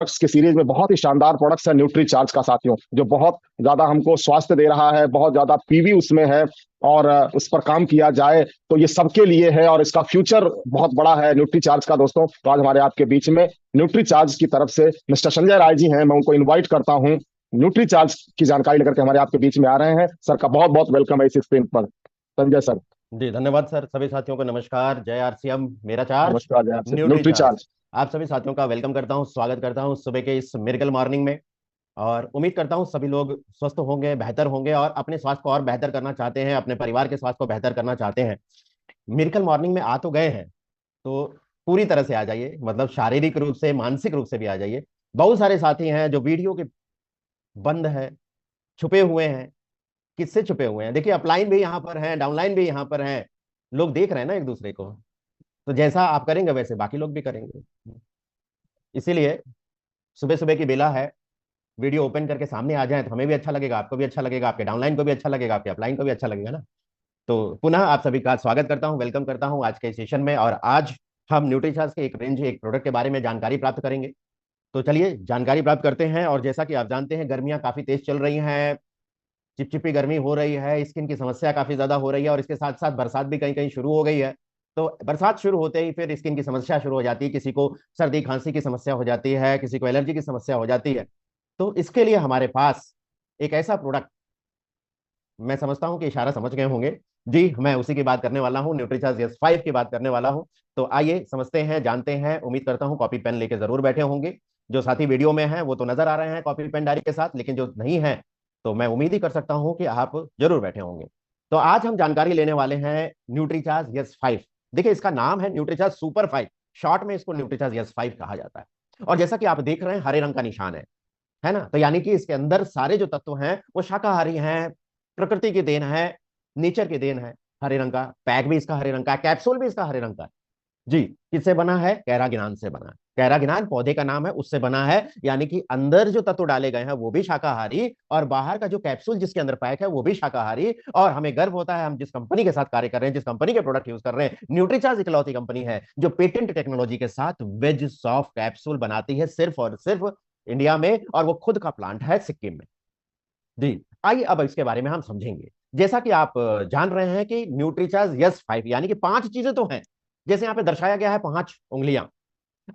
Products की series में बहुत ही शानदार प्रोडक्ट्स है न्यूट्री चार्ज का साथियों, जो बहुत ज्यादा हमको स्वास्थ्य दे रहा है, बहुत ज्यादा पीवी उसमें है। और उस पर काम किया जाए तो ये सबके लिए है और इसका फ्यूचर बहुत बड़ा है न्यूट्री चार्ज का दोस्तों। तो आज हमारे आपके बीच में न्यूट्री चार्ज की तरफ से मिस्टर संजय राय जी हैं, मैं उनको इन्वाइट करता हूँ। न्यूट्री चार्ज की जानकारी लेकर के हमारे आपके बीच में आ रहे हैं। सर का बहुत बहुत वेलकम है इस स्क्रीन पर। संजय सर। जी धन्यवाद सर। सभी साथियों को नमस्कार। जय आरसीएम मेरा चार्ज नमस्कार जय आपसे न्यूट्री न्यूट्री चार्ज। चार्ज। आप सभी साथियों का वेलकम करता हूं, स्वागत करता हूं सुबह के इस मिरेकल मॉर्निंग में। और उम्मीद करता हूं सभी लोग स्वस्थ होंगे, बेहतर होंगे और अपने स्वास्थ्य को और बेहतर करना चाहते हैं, अपने परिवार के स्वास्थ्य को बेहतर करना चाहते हैं। मिरेकल मॉर्निंग में आ तो गए हैं तो पूरी तरह से आ जाइए, मतलब शारीरिक रूप से मानसिक रूप से भी आ जाइए। बहुत सारे साथी हैं जो वीडियो के बंद है, छुपे हुए हैं। किससे छुपे हुए हैं? देखिए, अपलाइन भी यहाँ पर है, डाउनलाइन भी यहाँ पर है। लोग देख रहे हैं ना एक दूसरे को, तो जैसा आप करेंगे वैसे बाकी लोग भी करेंगे। इसीलिए सुबह सुबह की बेला है, वीडियो ओपन करके सामने आ जाए तो हमें भी अच्छा लगेगा, आपको भी अच्छा लगेगा, आपके डाउनलाइन को भी अच्छा लगेगा, आपके अपलाइन को भी अच्छा लगेगा ना। तो पुनः आप सभी का स्वागत करता हूं, वेलकम करता हूं आज के सेशन में। और आज हम न्यूट्रीचार्ज के एक रेंज, एक प्रोडक्ट के बारे में जानकारी प्राप्त करेंगे। तो चलिए जानकारी प्राप्त करते हैं। और जैसा कि आप जानते हैं, गर्मियां काफी तेज चल रही हैं, चिपचिपी गर्मी हो रही है, स्किन की समस्या काफी ज्यादा हो रही है और इसके साथ साथ बरसात भी कहीं कहीं शुरू हो गई है। तो बरसात शुरू होते ही फिर स्किन की समस्या शुरू हो जाती है, किसी को सर्दी खांसी की समस्या हो जाती है, किसी को एलर्जी की समस्या हो जाती है। तो इसके लिए हमारे पास एक ऐसा प्रोडक्ट, मैं समझता हूं कि इशारा समझ गए होंगे जी, मैं उसी की बात करने वाला हूं, न्यूट्रीचार्ज S5 की बात करने वाला हूं। तो आइए समझते हैं, जानते हैं। उम्मीद करता हूं कॉपी पेन लेके जरूर बैठे होंगे। जो साथी वीडियो में हैं वो तो नजर आ रहे हैं कॉपी पेन डायरी के साथ, लेकिन जो नहीं है तो मैं उम्मीद ही कर सकता हूं कि आप जरूर बैठे होंगे। तो आज हम जानकारी लेने वाले हैं न्यूट्रीचार्ज S5। देखिए, इसका नाम है न्यूट्रीचार्ज सुपर 5, शॉर्ट में इसको न्यूट्रीचार्ज S5 कहा जाता है। और जैसा कि आप देख रहे हैं, हरे रंग का निशान है ना। तो यानी कि इसके अंदर सारे जो तत्व हैं वो शाकाहारी हैं, प्रकृति की देन है, नेचर की देन है। हरे रंग का पैक भी इसका हरे रंग का है, कैप्सूल भी इसका हरे रंग का है जी। किससे बना है? कैरागिनान से बना है। कैरागिनान पौधे का नाम है, उससे बना है। यानी कि अंदर जो तत्व डाले गए हैं वो भी शाकाहारी, और बाहर का जो कैप्सूल जिसके अंदर पैक है वो भी शाकाहारी। और हमें गर्व होता है, हम जिस कंपनी के साथ कार्य कर रहे हैं, जिस कंपनी के प्रोडक्ट यूज कर रहे हैं, न्यूट्रीचार्ज इकलौती कंपनी है जो पेटेंट टेक्नोलॉजी के साथ वेज सॉफ्ट कैप्सूल बनाती है, सिर्फ और सिर्फ इंडिया में। और वो खुद का प्लांट है सिक्किम में जी। आइए अब इसके बारे में हम समझेंगे। जैसा कि आप जान रहे हैं कि न्यूट्रीचार्ज S5 यानी कि 5 चीजें तो हैं, जैसे यहाँ पे दर्शाया गया है 5 उंगलियां।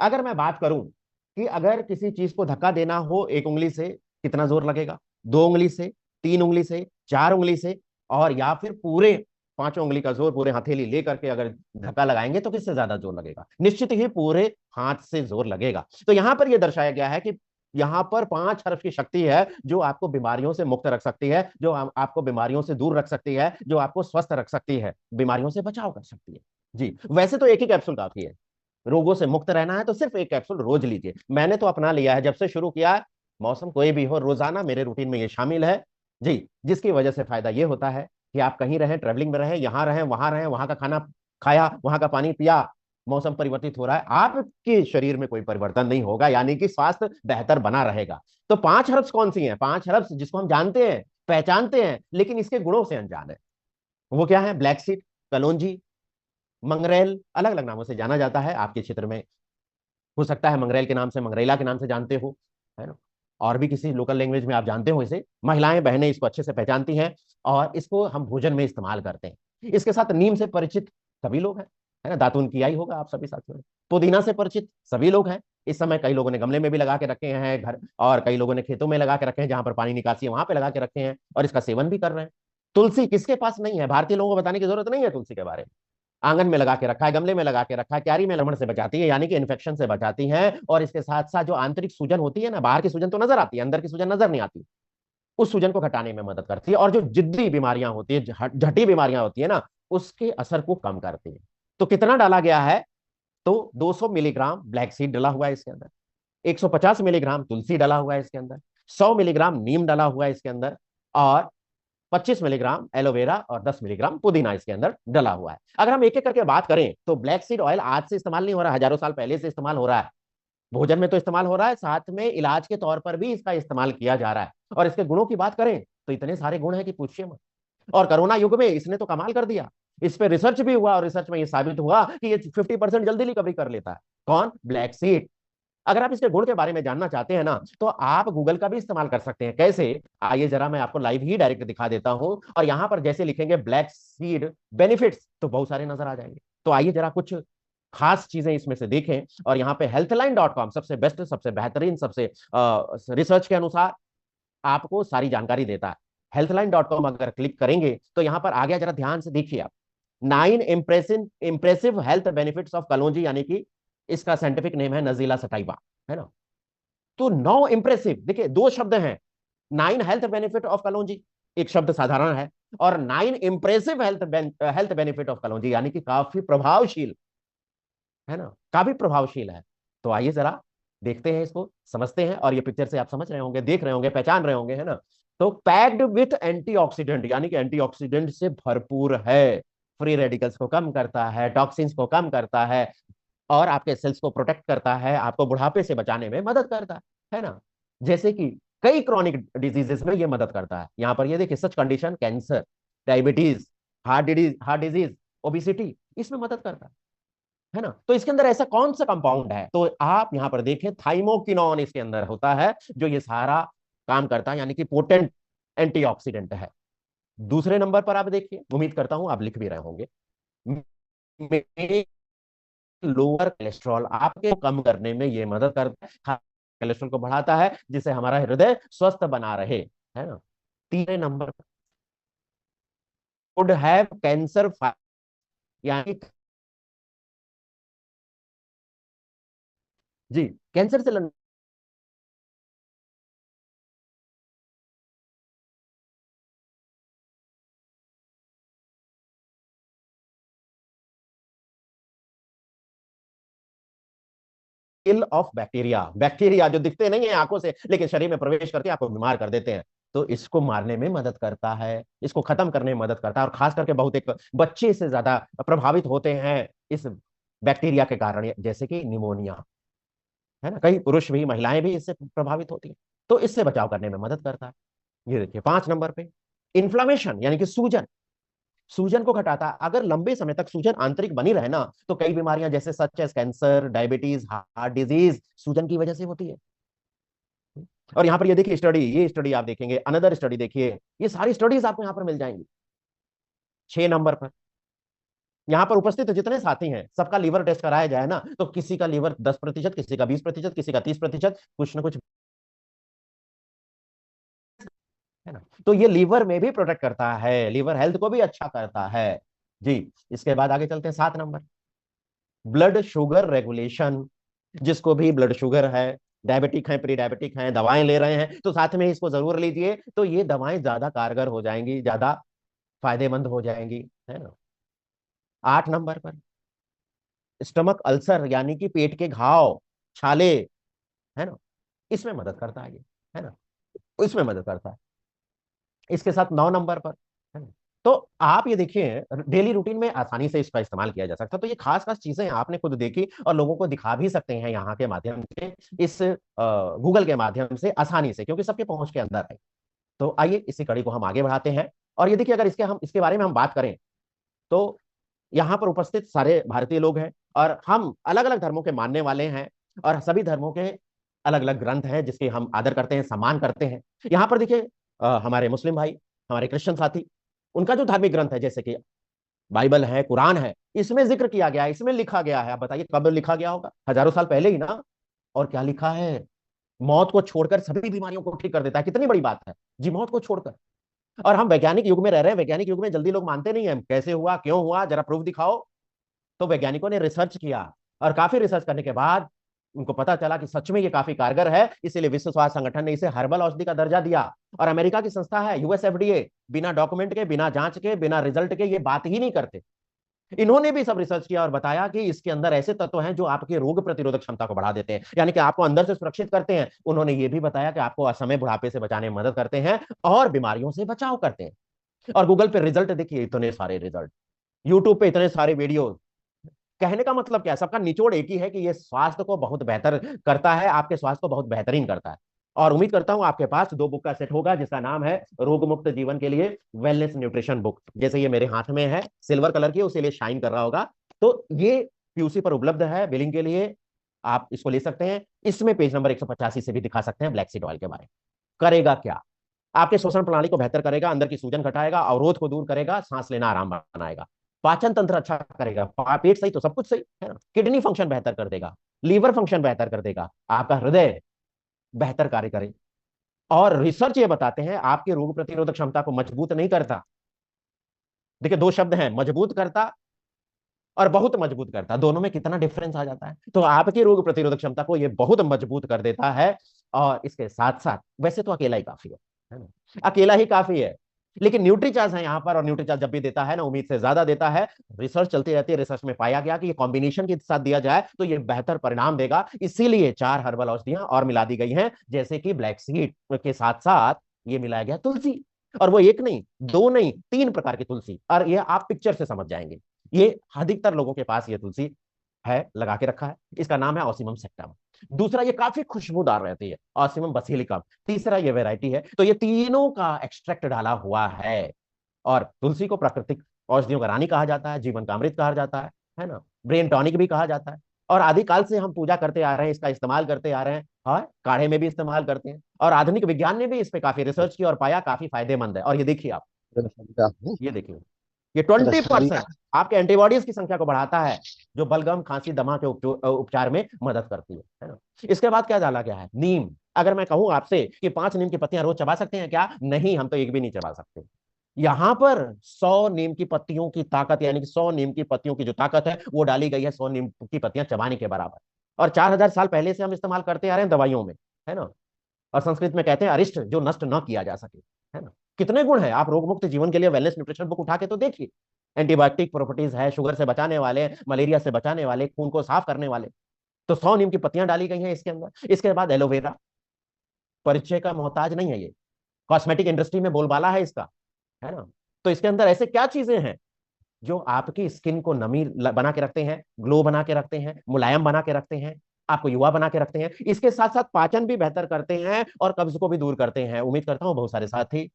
अगर मैं बात करूं कि अगर किसी चीज को धक्का देना हो एक उंगली से, कितना जोर लगेगा? 2 उंगली से, 3 उंगली से, 4 उंगली से, और या फिर पूरे 5 उंगली का जोर, पूरे हथेली लेकर के अगर धक्का लगाएंगे तो किससे ज्यादा जोर लगेगा? निश्चित ही पूरे हाथ से जोर लगेगा। तो यहां पर यह दर्शाया गया है कि यहां पर 5 हर्फ की शक्ति है जो आपको बीमारियों से मुक्त रख सकती है, जो आपको बीमारियों से दूर रख सकती है, जो आपको स्वस्थ रख सकती है, बीमारियों से बचाव कर सकती है जी। वैसे तो एक ही कैप्सूल काफी है, रोगों से मुक्त रहना है तो सिर्फ एक कैप्सूल रोज लीजिए। मैंने तो अपना लिया है, जब से शुरू किया है, मौसम कोई भी हो, रोजाना मेरे रूटीन में ये शामिल है जी। जिसकी वजह से फायदा ये होता है कि आप कहीं रहें, ट्रेवलिंग में रहें, यहाँ रहें, वहां का खाना खाया, वहां का पानी पिया, मौसम परिवर्तित हो रहा है, आपके शरीर में कोई परिवर्तन नहीं होगा, यानी कि स्वास्थ्य बेहतर बना रहेगा। तो 5 हर्ब्स कौन सी हैं? 5 हर्ब्स जिसको हम जानते हैं, पहचानते हैं, लेकिन इसके गुणों से अनजान है। वो क्या है? ब्लैक सीड, कलौंजी, मंगरेल, अलग अलग नामों से जाना जाता है आपके क्षेत्र में। हो सकता है मंगरेल के नाम से, मंगरेला के नाम से जानते हो, है ना। और भी किसी लोकल लैंग्वेज में आप जानते हो इसे। महिलाएं बहनें इसको अच्छे से पहचानती हैं और इसको हम भोजन में इस्तेमाल करते हैं। इसके साथ नीम से परिचित सभी लोग हैं, है ना। दातुन किया ही होगा आप सभी साथियों ने। पुदीना से परिचित सभी लोग हैं। इस समय कई लोगों ने गमले में भी लगा के रखे हैं घर, और कई लोगों ने खेतों में लगा के रखे हैं, जहां पर पानी निकासी है वहां पे लगा के रखे हैं और इसका सेवन भी कर रहे हैं। तुलसी किसके पास नहीं है? भारतीय लोगों को बताने की जरूरत नहीं है तुलसी के बारे में। आंगन में लगा के रखा है, गमले में लगा के रखा है, क्यारी में लमड़ से बचाती है, यानी कि इन्फेक्शन से बचाती है। और इसके साथ साथ जो आंतरिक सूजन होती है ना, बाहर की सूजन तो नजर आती है, अंदर की सूजन नजर नहीं आती, उस सूजन को घटाने में मदद करती है। और जो जिद्दी बीमारियां होती है, झटी बीमारियां होती है ना, उसके असर को कम करती है। तो कितना डाला गया है? तो 200 मिलीग्राम ब्लैक सीड डला हुआ है इसके अंदर, 150 मिलीग्राम तुलसी डला हुआ है इसके अंदर, 100 मिलीग्राम नीम डला हुआ है इसके अंदर, और 25 मिलीग्राम एलोवेरा और 10 मिलीग्राम पुदीना इसके अंदर डला हुआ है। अगर हम एक एक करके बात करें तो ब्लैक सीड ऑयल आज से इस्तेमाल नहीं हो रहा है, हजारों साल पहले से इस्तेमाल हो रहा है। भोजन में तो इस्तेमाल हो रहा है, साथ में इलाज के तौर पर भी इसका इस्तेमाल किया जा रहा है। और इसके गुणों की बात करें तो इतने सारे गुण हैं कि पूछिए मत। और कोरोना युग में इसने तो कमाल कर दिया। इस पे रिसर्च भी हुआ और रिसर्च में ये साबित हुआ कि ये 50% जल्दी रिकवरी कर लेता है। कौन? Black seed. अगर आप इसके गुण के बारे में जानना चाहते हैं ना, तो आप गूगल का भी इस्तेमाल कर सकते हैं। कैसे, आइए जरा मैं आपको लाइव ही डायरेक्ट दिखा देता हूं। और यहां पर जैसे लिखेंगे ब्लैक सीड बेनिफिट्स, तो बहुत सारे नजर आ जाएंगे। तो आइए जरा कुछ खास चीजें इसमें से देखें। और यहाँ पे healthline.com सबसे बेस्ट, सबसे बेहतरीन, सबसे रिसर्च के अनुसार आपको सारी जानकारी देता है। healthline.com अगर क्लिक करेंगे तो यहाँ पर आ गया, जरा ध्यान से देखिए आप। 9 इंप्रेसिव हेल्थ बेनिफिट्स ऑफ कलौंजी, यानी कि इसका साइंटिफिक नेम है नजीला सटाइवा, है ना। तो 9 इंप्रेसिव, देखिए 2 शब्द हैं। 9 हेल्थ बेनिफिट ऑफ कलौंजी, एक शब्द साधारण है, और 9 इंप्रेसिव हेल्थ बेनिफिट ऑफ कलौंजी, यानी कि काफी प्रभावशील, है ना, काफी प्रभावशील है। तो आइए जरा देखते हैं, इसको समझते हैं। और ये पिक्चर से आप समझ रहे होंगे, देख रहे होंगे, पहचान रहे होंगे, है ना। तो पैक्ड विथ एंटीऑक्सीडेंट, यानी कि एंटीऑक्सीडेंट से भरपूर है। फ्री रेडिकल्स को कम करता है, टॉक्सिन्स को कम करता है, और आपके सेल्स को प्रोटेक्ट करता है, आपको बुढ़ापे से बचाने में मदद करता है ना। जैसे कि कई क्रॉनिक डिजीजेस में ये मदद करता है। यहाँ पर ये देखिए, such condition cancer, diabetes, heart disease, obesity, इसमें मदद करता है ना। तो इसके अंदर ऐसा कौन सा कंपाउंड है, तो आप यहां पर देखें थाइमोकिनोन इसके अंदर होता है, जो ये सारा काम करता है, यानी कि पोटेंट एंटीऑक्सीडेंट है। दूसरे नंबर पर आप देखिए, उम्मीद करता हूं आप लिख भी रहे होंगे, लोअर कोलेस्ट्रॉल, आपके कम करने में ये मदद करता है। कोलेस्ट्रॉल को बढ़ाता है, जिससे हमारा हृदय स्वस्थ बना रहे, है ना। तीसरे नंबर पर वुड हैव कैंसर, यानी जी कैंसर से लड़ने किल ऑफ बैक्टीरिया, बैक्टीरिया जो दिखते नहीं है आंखों से, लेकिन शरीर में प्रवेश करके आपको बीमार कर देते हैं, तो इसको मारने में मदद करता है, इसको खत्म करने में मदद करता है। और खास करके बहुत एक बच्चे से ज्यादा प्रभावित होते हैं इस बैक्टीरिया के कारण, जैसे कि निमोनिया, है ना। कई पुरुष भी, महिलाएं भी इससे प्रभावित होती हैं, तो इससे बचाव करने में मदद करता है। ये देखिए 5 नंबर पे, इन्फ्लामेशन, यानी कि सूजन, सूजन को घटाता है। अगर लंबे समय तक सूजन आंतरिक बनी रहे ना, तो कई बीमारियां जैसे such as cancer, diabetes, heart disease सूजन की वजह से होती है। और यहाँ पर ये देखिए स्टडी, ये स्टडी आप देखेंगे, अनदर स्टडी देखिए, ये सारी स्टडीज आपको यहाँ पर मिल जाएंगी। 6 नंबर पर, यहाँ पर उपस्थित जितने साथी हैं सबका लीवर टेस्ट कराया जाए ना, तो किसी का लीवर 10%, किसी का 20%, किसी का 30%, कुछ ना कुछ, है ना। तो ये लीवर में भी प्रोटेक्ट करता है, लीवर हेल्थ को भी अच्छा करता है जी। इसके बाद आगे चलते हैं 7 नंबर, ब्लड शुगर रेगुलेशन, जिसको भी ब्लड शुगर है, डायबिटिक है, प्री डायबिटिक है, दवाएं ले रहे हैं, तो साथ में इसको जरूर लीजिए, तो ये दवाएं ज्यादा कारगर हो जाएंगी, ज्यादा फायदेमंद हो जाएंगी, है ना। 8 नंबर पर स्टमक अल्सर, यानी कि पेट के घाव, छाले, है ना, इसमें मदद करता है ये, है ना, इसमें मदद करता है। इसके साथ 9 नंबर पर, है ना। तो आप ये देखिए, डेली रूटीन में आसानी से इसका इस्तेमाल किया जा सकता है। तो ये खास खास चीजें आपने खुद देखी और लोगों को दिखा भी सकते हैं यहाँ के माध्यम से, इस गूगल के माध्यम से आसानी से, क्योंकि सबके पहुंच के अंदर है। तो आइए इसी कड़ी को हम आगे बढ़ाते हैं। और ये देखिए, अगर इसके बारे में हम बात करें, तो यहाँ पर उपस्थित सारे भारतीय लोग हैं, और हम अलग अलग धर्मों के मानने वाले हैं, और सभी धर्मों के अलग अलग ग्रंथ हैं जिसके हम आदर करते हैं, सम्मान करते हैं। यहाँ पर देखिए, हमारे मुस्लिम भाई, हमारे क्रिश्चियन साथी, उनका जो धार्मिक ग्रंथ है, जैसे कि बाइबल है, कुरान है, इसमें जिक्र किया गया है, इसमें लिखा गया है। आप बताइए कब लिखा गया होगा, हजारों साल पहले ही ना। और क्या लिखा है, मौत को छोड़कर सभी बीमारियों को ठीक कर देता है। कितनी बड़ी बात है जी, मौत को छोड़कर। और हम वैज्ञानिक युग में रह रहे हैं, वैज्ञानिक युग में जल्दी लोग मानते नहीं है, कैसे हुआ, क्यों हुआ, जरा प्रूफ दिखाओ। तो वैज्ञानिकों ने रिसर्च किया, और काफी रिसर्च करने के बाद उनको पता चला कि सच में ये काफी कारगर है, इसीलिए विश्व स्वास्थ्य संगठन ने इसे हर्बल औषधि का दर्जा दिया। और अमेरिका की संस्था है यूएसएफडीए, बिना डॉक्यूमेंट के, बिना जांच के, बिना रिजल्ट के ये बात ही नहीं करते। इन्होंने भी सब रिसर्च किया और बताया कि इसके अंदर ऐसे तत्व हैं जो आपके रोग प्रतिरोधक क्षमता को बढ़ा देते हैं, यानी कि आपको अंदर से सुरक्षित करते हैं। उन्होंने ये भी बताया कि आपको असमय बुढ़ापे से बचाने में मदद करते हैं, और बीमारियों से बचाव करते हैं। और गूगल पे रिजल्ट देखिए, इतने सारे रिजल्ट, यूट्यूब पे इतने सारे वीडियो। कहने का मतलब क्या है, सबका निचोड़ एक ही है कि ये स्वास्थ्य को बहुत बेहतर करता है, आपके स्वास्थ्य को बहुत बेहतरीन करता है। और उम्मीद करता हूं आपके पास 2 बुक का सेट होगा, जिसका नाम है रोग मुक्त जीवन के लिए वेलनेस न्यूट्रिशन बुक। जैसे ये मेरे हाथ में है, सिल्वर कलर की, उसी लिए शाइन कर रहा होगा। तो ये पीयूसी पर उपलब्ध है बिलिंग के लिए, आप इसको ले सकते हैं, इसमें पेज नंबर 185 से भी दिखा सकते हैं ब्लैक सीड ऑयल के बारे में। करेगा क्या? आपके श्वसन प्रणाली को बेहतर करेगा, अंदर की सूजन घटाएगा, अवरोध को दूर करेगा, सांस लेना आराम बनाएगा, पाचन तंत्र अच्छा करेगा, पेट सही तो सब कुछ सही है ना, किडनी फंक्शन बेहतर कर देगा, लीवर फंक्शन बेहतर कर देगा, आपका हृदय बेहतर कार्य करे। और रिसर्च ये बताते हैं आपके रोग प्रतिरोधक क्षमता को मजबूत नहीं करता। देखिए, दो शब्द हैं, मजबूत करता और बहुत मजबूत करता, दोनों में कितना डिफरेंस आ जाता है। तो आपकी रोग प्रतिरोधक क्षमता को ये बहुत मजबूत कर देता है। और इसके साथ साथ वैसे तो अकेला ही काफी है ना, अकेला ही काफी है, लेकिन न्यूट्रीचार्ज है यहाँ पर, और न्यूट्रीचार्ज जब भी देता है ना, उम्मीद से ज्यादा देता है। रिसर्च चलती रहती है, रिसर्च में पाया गया कि ये कॉम्बिनेशन के साथ दिया जाए तो ये बेहतर परिणाम देगा, इसीलिए 4 हर्बल औषधियां और मिला दी गई हैं, जैसे कि ब्लैक सीड के साथ साथ ये मिलाया गया तुलसी। और वो एक नहीं, दो नहीं, 3 प्रकार की तुलसी, और ये आप पिक्चर से समझ जाएंगे। ये अधिकतर लोगों के पास ये तुलसी है, लगा के रखा है। इसका नाम है ऑसिमम सेक्टम। दूसरा, ये काफी खुशबूदार रहती है, ऑसिमम बसिलिकम। तीसरा, ये वैरायटी है। तो ये तीनों का एक्सट्रैक्ट डाला हुआ है। और तुलसी को प्राकृतिक औषधियों का रानी कहा जाता है, जीवन का अमृत कहा जाता है ना, ब्रेन टॉनिक भी कहा जाता है। और आदिकाल से हम पूजा करते आ रहे हैं, इसका इस्तेमाल करते आ रहे हैं, और काढ़े में भी इस्तेमाल करते हैं। और आधुनिक विज्ञान ने भी इस पे काफी रिसर्च की और पाया काफी फायदेमंद है। और ये देखिए आप, ये देखिए, ये 20% आपके एंटीबॉडीज की संख्या को बढ़ाता है, जो बलगम, खांसी, दमा के उपचार में मदद करती है ना। इसके बाद क्या डाला गया है? नीम। अगर मैं कहूं आपसे कि 5 नीम की पत्तियां रोज चबा सकते हैं क्या? नहीं, हम तो एक भी नहीं चबा सकते। यहां पर 100 नीम की पत्तियों की ताकत, यानी कि 100 नीम की पत्तियों की जो ताकत है वो डाली गई है 100 नीम की पत्तियां चबाने के बराबर। और 4000 साल पहले से हम इस्तेमाल करते आ रहे हैं दवाइयों में, है ना। और संस्कृत में कहते हैं अरिष्ट, जो नष्ट न किया जा सके, है ना। कितने गुण है, आप रोग मुक्त जीवन के लिए वेलनेस न्यूट्रिशन बुक उठा के तो देखिए। एंटीबायोटिक प्रॉपर्टीज है, शुगर से बचाने वाले, मलेरिया से बचाने वाले, खून को साफ करने वाले। तो 100 नीम की पत्तियां डाली गई हैं इसके अंदर। इसके बाद एलोवेरा, परिचय का मोहताज नहीं है ये, कॉस्मेटिक इंडस्ट्री में बोलबाला है इसका, है ना। तो इसके अंदर ऐसे क्या चीजें हैं जो आपकी स्किन को नमी बना के रखते हैं, ग्लो बना के रखते हैं, मुलायम बना के रखते हैं, आपको युवा बना के रखते हैं। इसके साथ साथ पाचन भी बेहतर करते हैं और कब्ज को भी दूर करते हैं। उम्मीद करता हूं बहुत सारे साथी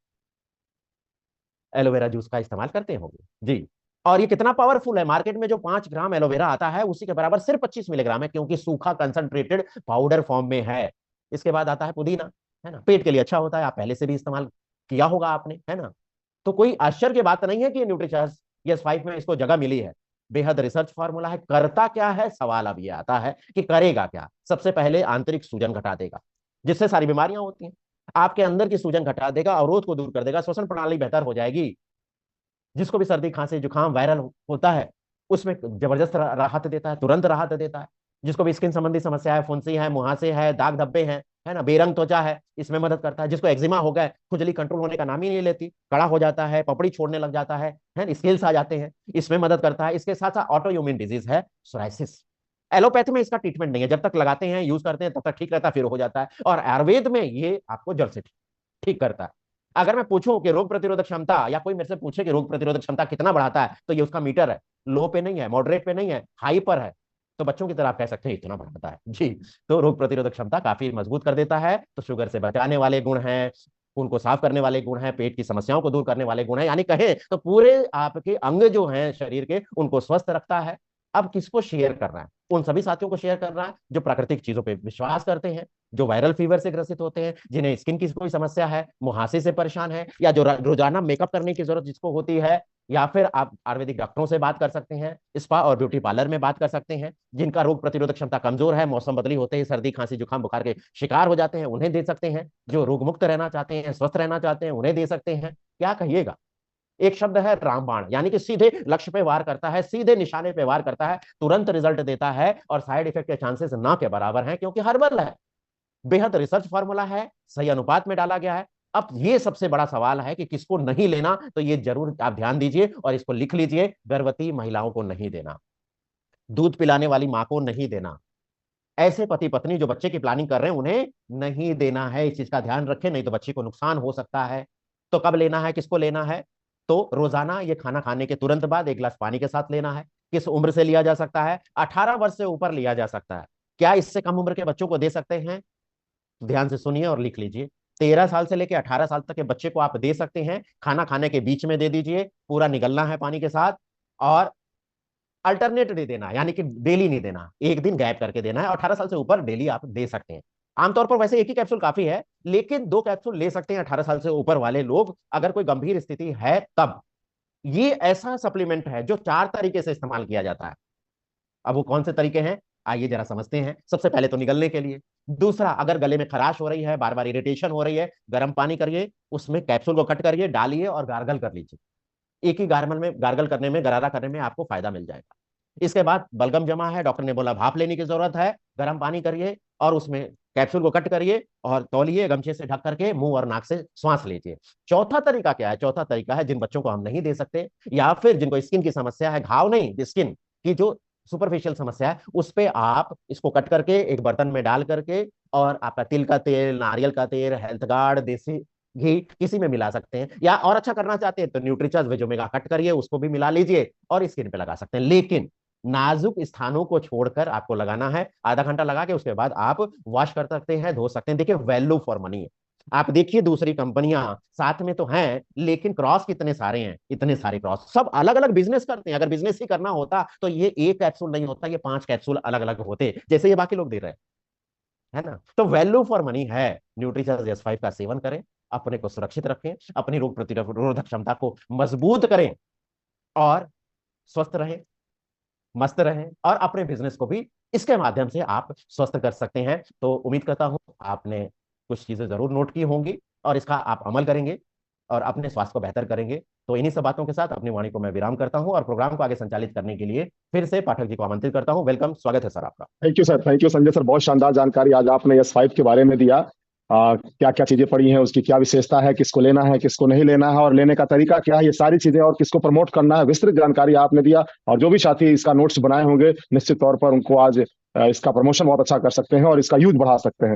एलोवेरा जूस का इस्तेमाल करते होंगे जी। और ये कितना पावरफुल है, मार्केट में जो 5 ग्राम एलोवेरा आता है उसी के बराबर सिर्फ 25 मिलीग्राम है, क्योंकि सूखा कंसंट्रेटेड पाउडर फॉर्म में है। इसके बाद आता है पुदीना, है ना, पेट के लिए अच्छा होता है, आप पहले से भी इस्तेमाल किया होगा आपने, है ना। तो कोई आश्चर्य की बात नहीं है कि न्यूट्रीचार्ज यस 5 में इसको जगह मिली है। बेहद रिसर्च फार्मूला है। करता क्या है, सवाल अब ये आता है कि करेगा क्या। सबसे पहले आंतरिक सूजन घटा देगा, जिससे सारी बीमारियां होती हैं। आपके अंदर की सूजन घटा देगा, अवरोध को दूर कर देगा, श्वसन प्रणाली बेहतर हो जाएगी। जिसको भी सर्दी, खांसी, जुकाम, वायरल होता है उसमें जबरदस्त राहत देता है, तुरंत राहत देता है। जिसको भी स्किन संबंधी समस्या है, फुंसी है, मुहासे है, दाग धब्बे हैं, है ना, बेरंग त्वचा है, इसमें मदद करता है। जिसको एक्जिमा हो गया, खुजली कंट्रोल होने का नाम ही नहीं लेती, कड़ा हो जाता है, पपड़ी छोड़ने लग जाता है, स्किल्स आ जाते हैं, इसमें मदद करता है। इसके साथ साथ ऑटो इम्यून डिजीज है, सोराइसिस। एलोपैथी में इसका ट्रीटमेंट नहीं है, जब तक लगाते हैं, यूज करते हैं, तब तक ठीक रहता है, फिर हो जाता है। और आयुर्वेद में ये आपको जड़ से ठीक करता है। अगर मैं पूछूं कि रोग प्रतिरोधक क्षमता, या कोई मेरे से पूछे कि रोग प्रतिरोधक क्षमता कितना बढ़ाता है, तो ये उसका मीटर है। लो पे नहीं है, मॉडरेट पे नहीं है, हाई पर है। तो बच्चों की तरह आप कह सकते हैं इतना बढ़ाता है जी। तो रोग प्रतिरोधक क्षमता काफी मजबूत कर देता है। तो शुगर से बचाने वाले गुण हैं, खून को साफ करने वाले गुण हैं, पेट की समस्याओं को दूर करने वाले गुण हैं, यानी कहे तो पूरे आपके अंग जो हैं शरीर के, उनको स्वस्थ रखता है। अब किसको शेयर करना है? उन सभी साथियों को शेयर करना है जो प्राकृतिक चीजों पे विश्वास करते हैं, जो वायरल फीवर से ग्रसित होते हैं, जिन्हें स्किन की कोई समस्या है, मुहासे से परेशान है, या जो रोजाना मेकअप करने की जरूरत जिसको होती है, या फिर आप आयुर्वेदिक डॉक्टरों से बात कर सकते हैं, स्पा और ब्यूटी पार्लर में बात कर सकते हैं। जिनका रोग प्रतिरोधक क्षमता कमजोर है, मौसम बदली होते ही सर्दी, खांसी, जुकाम, बुखार के शिकार हो जाते हैं, उन्हें दे सकते हैं। जो रोग मुक्त रहना चाहते हैं, स्वस्थ रहना चाहते हैं, उन्हें दे सकते हैं। क्या कहिएगा? एक शब्द है रामबाण, यानी कि सीधे लक्ष्य पे वार करता है, सीधे निशाने पे वार करता है, तुरंत रिजल्ट देता है, और साइड इफेक्ट के चांसेस ना के बराबर हैं, क्योंकि हर्बल है। बेहद रिसर्च फार्मूला है, सही अनुपात में डाला गया है। अब ये सबसे बड़ा सवाल है कि किसको नहीं लेना, तो ये जरूर आप ध्यान दीजिए और इसको लिख लीजिए। गर्भवती महिलाओं को नहीं देना, दूध पिलाने वाली मां को नहीं देना, ऐसे पति पत्नी जो बच्चे की प्लानिंग कर रहे हैं उन्हें नहीं देना है। इस चीज का ध्यान रखें, नहीं तो बच्चे को नुकसान हो सकता है। तो कब लेना है, किसको लेना है? तो रोजाना ये खाना खाने के तुरंत बाद 1 गिलास पानी के साथ लेना है। किस उम्र से लिया जा सकता है? 18 वर्ष से ऊपर लिया जा सकता है। क्या इससे कम उम्र के बच्चों को दे सकते हैं? ध्यान से सुनिए और लिख लीजिए। 13 साल से लेकर 18 साल तक के बच्चे को आप दे सकते हैं। खाना खाने के बीच में दे दीजिए, पूरा निगलना है पानी के साथ। और अल्टरनेट डे देना है, यानी कि डेली नहीं देना, एक दिन गैप करके देना है। 18 साल से ऊपर डेली आप दे सकते हैं। आमतौर पर वैसे एक ही कैप्सूल काफी है, लेकिन 2 कैप्सूल ले सकते हैं 18 साल से ऊपर वाले लोग, अगर कोई गंभीर स्थिति है तब। ये ऐसा सप्लीमेंट है जो 4 तरीके से इस्तेमाल किया जाता है। अब वो कौन से तरीके हैं, आइए जरा समझते हैं। सबसे पहले तो निगलने के लिए। दूसरा, अगर गले में खराश हो रही है, बार बार इरिटेशन हो रही है, गर्म पानी करिए, उसमें कैप्सूल को कट करिए, डालिए और गार्गल कर लीजिए। एक ही गार्गल में, गार्गल करने में, गरारा करने में आपको फायदा मिल जाएगा। इसके बाद बलगम जमा है, डॉक्टर ने बोला भाप लेने की जरूरत है, गर्म पानी करिए और उसमें कैप्सूल को कट करिए और तौलिए, गमछे से ढक करके मुंह और नाक से श्वास लीजिए। चौथा तरीका क्या है, चौथा तरीका है जिन बच्चों को हम नहीं दे सकते, या फिर जिनको स्किन की समस्या है, घाव नहीं, स्किन की जो सुपरफिशियल समस्या है, उस पे आप इसको कट करके एक बर्तन में डाल करके, और आपका तिल का तेल, नारियल का तेल, हेल्थ गार्ड, देसी घी, किसी में मिला सकते हैं। या और अच्छा करना चाहते हैं तो न्यूट्रीचार्ज वेज ओमेगा कट करिए, उसको भी मिला लीजिए और स्किन पे लगा सकते हैं। लेकिन नाजुक स्थानों को छोड़कर आपको लगाना है। आधा घंटा लगा के उसके बाद आप वॉश कर सकते हैं, धो सकते हैं। देखिए, वैल्यू फॉर मनी है। आप देखिए दूसरी कंपनियां साथ में तो हैं, लेकिन क्रॉस कितने सारे हैं, इतने सारे क्रॉस, सब अलग अलग बिजनेस करते हैं। अगर बिजनेस ही करना होता तो ये एक कैप्सूल नहीं होता, ये 5 कैप्सूल अलग अलग होते, जैसे ये बाकी लोग दे रहे हैं, है ना। तो वैल्यू फॉर मनी है। न्यूट्रीचार्ज S5 का सेवन करें, अपने को सुरक्षित रखें, अपनी रोग प्रतिरोधक क्षमता को मजबूत करें और स्वस्थ रहें, मस्त रहें, और अपने बिजनेस को भी इसके माध्यम से आप स्वस्थ कर सकते हैं। तो उम्मीद करता हूं आपने कुछ चीजें जरूर नोट की होंगी और इसका आप अमल करेंगे और अपने स्वास्थ्य को बेहतर करेंगे। तो इन्हीं सब बातों के साथ अपनी वाणी को मैं विराम करता हूं और प्रोग्राम को आगे संचालित करने के लिए फिर से पाठक जी को आमंत्रित करता हूं। वेलकम, स्वागत है सर आपका। Thank you sir, thank you Sanjay sir, बहुत शानदार जानकारी आज आपने S5 के बारे में दिया। क्या क्या चीजें पड़ी हैं, उसकी क्या विशेषता है, किसको लेना है, किसको नहीं लेना है, और लेने का तरीका क्या है, ये सारी चीजें, और किसको प्रमोट करना है, विस्तृत जानकारी आपने दिया। और जो भी साथी इसका नोट्स बनाए होंगे, निश्चित तौर पर उनको आज इसका प्रमोशन बहुत अच्छा कर सकते हैं और इसका यूज बढ़ा सकते हैं।